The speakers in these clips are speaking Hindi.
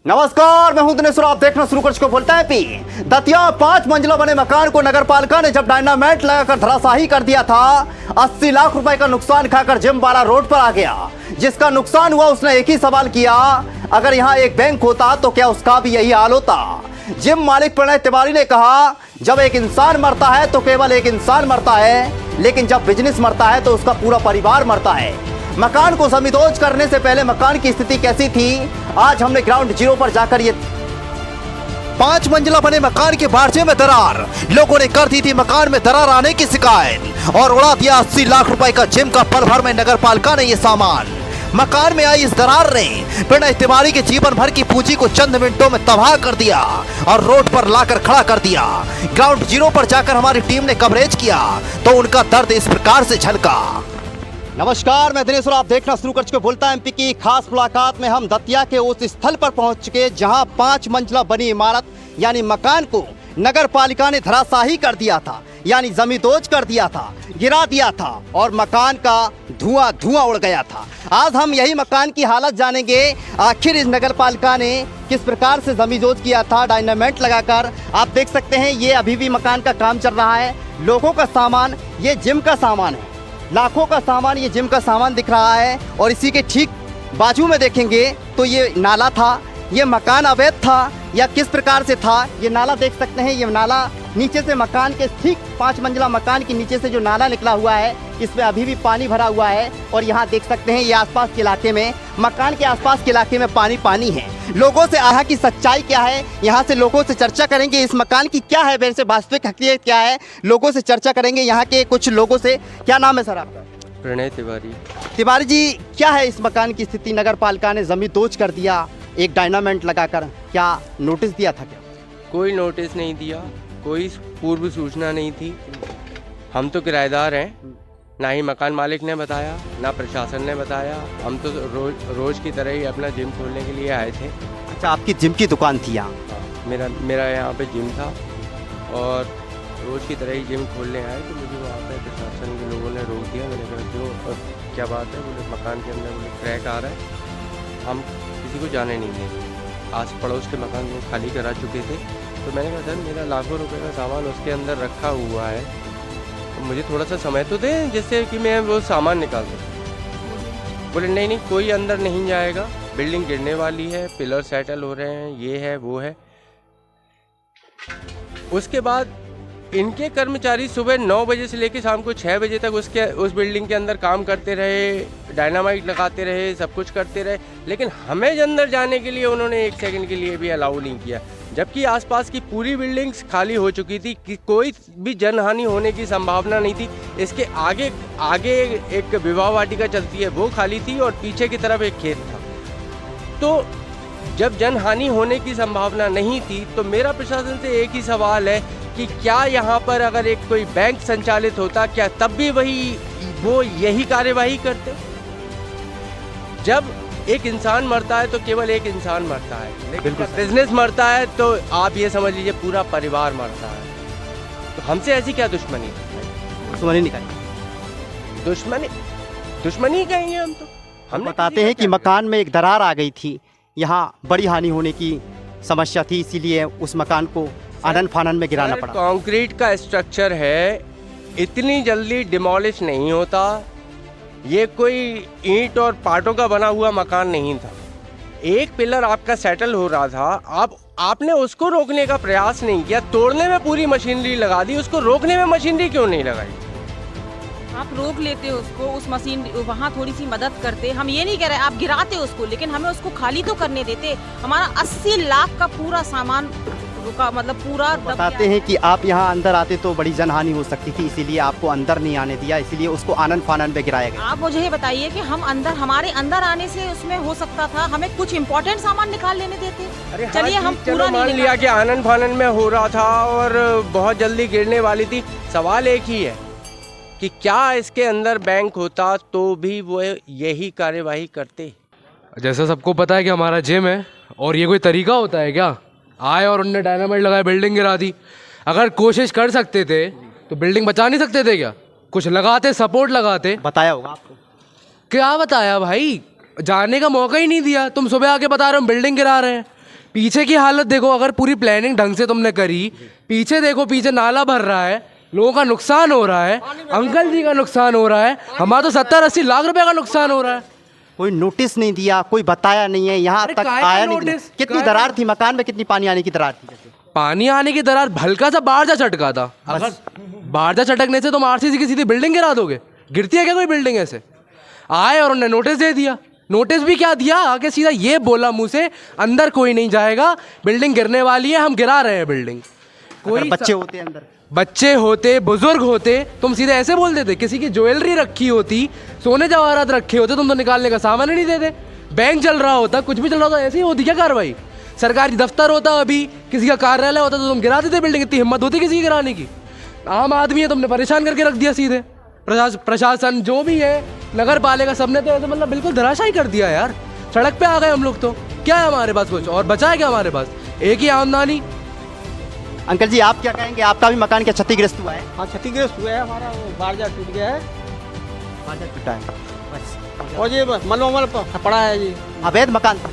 नमस्कार, मैं हूं दिनेश और आप देखना शुरू कर चुके बोलता है पी। दतिया 5 मंजिला बने मकान को नगर पालिका ने जब डायनामाइट लगाकर धराशाही कर दिया था, 80 लाख रुपए का नुकसान खाकर जिम बाड़ा रोड पर आ गया। जिसका नुकसान हुआ उसने एक ही सवाल किया, अगर यहाँ एक बैंक होता तो क्या उसका भी यही हाल होता। जिम मालिक प्रणय तिवारी ने कहा, जब एक इंसान मरता है तो केवल एक इंसान मरता है, लेकिन जब बिजनेस मरता है तो उसका पूरा परिवार मरता है। मकान को जमींदोज करने से पहले मकान की स्थिति कैसी थी, आज हमने ग्राउंड जीरो पर जाकर ये 5 मंजिला बने मकान के बारजे में दरार, लोगों ने कर दी थी मकान में दरार आने की शिकायत और उड़ा दिया 80 लाख रुपए का जिम का पल भर में नगर पालिका ने ये सामान। मकान में आई इस दरार ने प्रणय तिवारी के जीवन भर की पूंजी को चंद मिनटों में तबाह कर दिया और रोड पर लाकर खड़ा कर दिया। ग्राउंड जीरो पर जाकर हमारी टीम ने कवरेज किया तो उनका दर्द इस प्रकार से झलका। नमस्कार, मैं दिनेश और आप देखना शुरू कर चुके बोलता एमपी की खास मुलाकात में हम दतिया के उस स्थल पर पहुंच चुके जहां 5 मंजिला बनी इमारत यानी मकान को नगर पालिका ने धराशाही कर दिया था, यानी जमींदोज कर दिया था, गिरा दिया था और मकान का धुआं उड़ गया था। आज हम यही मकान की हालत जानेंगे, आखिर इस नगर पालिका ने किस प्रकार से जमींदोज किया था डायनामाइट लगाकर। आप देख सकते हैं ये अभी भी मकान का काम चल रहा है। लोगों का सामान, ये जिम का सामान है, लाखों का सामान, ये जिम का सामान दिख रहा है। और इसी के ठीक बाजू में देखेंगे तो ये नाला था, ये मकान अवैध था या किस प्रकार से था। ये नाला देख सकते हैं, ये नाला नीचे से मकान के ठीक 5 मंजिला मकान के नीचे से जो नाला निकला हुआ है, इसमें अभी भी पानी भरा हुआ है। और यहाँ देख सकते हैं ये आसपास के इलाके में, मकान के आसपास के इलाके में पानी है। लोगों से यहाँ की सच्चाई क्या है, यहाँ से लोगों से चर्चा करेंगे, इस मकान की क्या है वैसे वास्तविक हकीकत क्या है, लोगों से चर्चा करेंगे यहाँ के कुछ लोगों से। क्या नाम है सर आपका? प्रणय तिवारी। तिवारी जी, क्या है इस मकान की स्थिति? नगर पालिका ने जमींदोज कर दिया एक डायनामाइट लगाकर, क्या नोटिस दिया था क्या? कोई नोटिस नहीं दिया, कोई पूर्व सूचना नहीं थी। हम तो किराएदार हैं, ना ही मकान मालिक ने बताया ना प्रशासन ने बताया। हम तो रोज की तरह ही अपना जिम खोलने के लिए आए थे। अच्छा, आपकी जिम की दुकान थी यहाँ? मेरा यहाँ पे जिम था और रोज की तरह ही जिम खोलने आए तो मुझे वहाँ पे प्रशासन के लोगों ने रोक दिया। मैंने कहा क्यों और क्या बात है? बोले मकान के अंदर बोले क्रैक आ रहा है, हम किसी को जाने नहीं देंगे। आस पड़ोस के मकान को खाली करा चुके थे। तो मैंने कहा सर मेरा लाखों रुपए का सामान उसके अंदर रखा हुआ है, तो मुझे थोड़ा सा समय तो दें जिससे कि मैं वो सामान निकाल दूँ। बोले नहीं कोई अंदर नहीं जाएगा, बिल्डिंग गिरने वाली है, पिलर सेटल हो रहे हैं, ये है वो है। उसके बाद इनके कर्मचारी सुबह 9 बजे से लेकर शाम को 6 बजे तक उस बिल्डिंग के अंदर काम करते रहे, डायनामाइट लगाते रहे, सब कुछ करते रहे, लेकिन हमें अंदर जाने के लिए उन्होंने 1 सेकंड के लिए भी अलाउ नहीं किया। जबकि आसपास की पूरी बिल्डिंग्स खाली हो चुकी थी कि कोई भी जनहानि होने की संभावना नहीं थी। इसके आगे एक विवाह वाटिका चलती है, वो खाली थी और पीछे की तरफ एक खेत था। तो जब जनहानि होने की संभावना नहीं थी तो मेरा प्रशासन से एक ही सवाल है कि क्या यहाँ पर अगर एक कोई बैंक संचालित होता, क्या तब भी वो यही कार्यवाही करते? जब एक इंसान मरता है तो केवल एक इंसान मरता है, लेकिन जब बिजनेस मरता है तो आप ये समझ लीजिए पूरा परिवार मरता है। तो हमसे ऐसी क्या दुश्मनी? दुश्मनी नहीं करेंगे, दुश्मनी कहेंगे हम तो। हम बताते हैं कि मकान में एक दरार आ गई थी, यहाँ बड़ी हानि होने की समस्या थी, इसीलिए उस मकान को आनन फानन में गिराना पड़ा। कंक्रीट का स्ट्रक्चर है, इतनी जल्दी डिमोलिश नहीं होता। ये कोई ईंट और पाटों का बना हुआ मकान नहीं था। एक पिलर आपका सेटल हो रहा था, आपने उसको रोकने का प्रयास नहीं किया, तोड़ने में पूरी मशीनरी लगा दी, उसको रोकने में मशीनरी क्यों नहीं लगाई? आप रोक लेते उसको, उस मशीन वहाँ थोड़ी सी मदद करते। हम ये नहीं कह रहे आप गिराते उसको, लेकिन हमें उसको खाली तो करने देते। हमारा 80 लाख का पूरा सामान रुका, मतलब पूरा। बताते हैं कि आप यहाँ अंदर आते तो बड़ी जनहानि हो सकती थी, इसीलिए आपको अंदर नहीं आने दिया, इसीलिए उसको आनन फानन में गिराया गया। आप मुझे ये बताइए कि हमारे अंदर आने से उसमें हो सकता था हमें कुछ इम्पोर्टेंट सामान निकाल लेने देते। चलिए हम पूरा मान लिया कि आनन फानन में हो रहा था और बहुत जल्दी गिरने वाली थी। सवाल एक ही है कि क्या इसके अंदर बैंक होता तो भी वो यही कार्यवाही करते? जैसा सबको पता है कि हमारा जिम है और ये कोई तरीका होता है क्या? आए और उनने डायनामाइट लगाया, बिल्डिंग गिरा दी। अगर कोशिश कर सकते थे तो बिल्डिंग बचा नहीं सकते थे क्या? कुछ लगाते, सपोर्ट लगाते। बताया होगा आपको? क्या बताया भाई? जाने का मौका ही नहीं दिया। तुम सुबह आके बता रहे हो हम बिल्डिंग गिरा रहे हैं, पीछे की हालत देखो, अगर पूरी प्लानिंग ढंग से तुमने करी, पीछे देखो, पीछे नाला भर रहा है, लोगों का नुकसान हो रहा है, अंकल जी का नुकसान हो रहा है, हमारा तो 70-80 लाख रुपए का नुकसान हो रहा है। कोई नोटिस नहीं दिया, कोई बताया नहीं है, यहाँ अरे तक काहे का आया नहीं। नोटिस? कितनी काहे दरार थी मकान में, कितनी पानी आने की दरार थी? पानी आने की दरार हल्का सा बाहर जा चटका था। अगर बाहर जा चटकने से तुम आरसीसी की सीधी बिल्डिंग गिरा दोगे? गिरती है क्या कोई बिल्डिंग ऐसे? आए और उन्होंने नोटिस दे दिया। नोटिस भी क्या दिया, आके सीधा ये बोला मुंह से, अंदर कोई नहीं जाएगा, बिल्डिंग गिरने वाली है, हम गिरा रहे हैं बिल्डिंग। कोई बच्चे होते अंदर, बच्चे होते, बुजुर्ग होते, तुम सीधे ऐसे बोल देते? किसी की ज्वेलरी रखी होती, सोने जवाहरात रखे होते, तुम तो निकालने का सामान ही नहीं देते। बैंक चल रहा होता, कुछ भी चल रहा होता, ऐसे ही होती क्या कार्रवाई? सरकारी दफ्तर होता, अभी किसी का कार्यालय होता तो तुम गिरा देते बिल्डिंग? इतनी हिम्मत होती किसी की गिराने की? आम आदमी है, तुमने परेशान करके रख दिया सीधे। प्रशासन जो भी है, नगर पालिका, सबने तो ऐसे मतलब बिल्कुल धराशायी कर दिया यार। सड़क पे आ गए हम लोग। तो क्या है हमारे पास? कुछ और बचा है क्या हमारे पास? एक ही आमदनी। अंकल जी आप क्या कहेंगे, आपका भी मकान क्या क्षतिग्रस्त हुआ है? हाँ क्षतिग्रस्त हुआ है हमारा, वो बारजा टूट गया है बाजा टूटा है और ये मलमल पड़ा है जी। अवैध मकान था?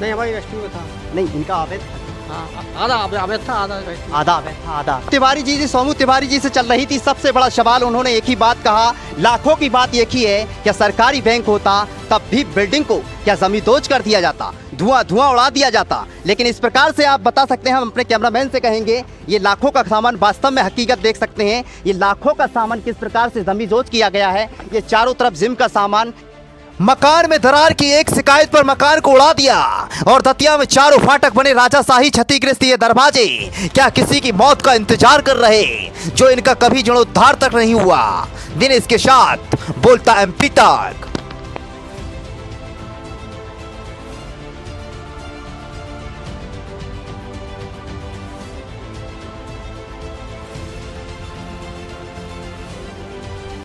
नहीं हमारी रेस्ट्री में था। नहीं, इनका अवैध था। हाँ आधा अवैध था, आधा रेस्ट्री। आधा अवैध था, आधा। तिवारी जी, सोमू तिवारी जी से चल रही थी सबसे बड़ा सवाल। उन्होंने एक ही बात कहा, लाखों की बात एक ही है, क्या सरकारी बैंक होता तब भी बिल्डिंग को क्या जमींदोज कर दिया जाता, धुआं उड़ा दिया जाता? लेकिन इस प्रकार से आप बता सकते हैं, हम अपने कैमरामैन से कहेंगे, ये लाखों का सामान वास्तव में हकीकत देख सकते हैं। ये लाखों का सामान किस प्रकार से जमींदोज किया गया है। ये चारों तरफ जिम का सामान, मकान में दरार की एक शिकायत पर मकान को उड़ा दिया। और दतिया में चारों फाटक बने राजाशाही क्षतिग्रस्त ये दरवाजे क्या किसी की मौत का इंतजार कर रहे, जो इनका कभी जीर्णोद्धार तक नहीं हुआ। दिनेश के साथ बोलता एमपी तक।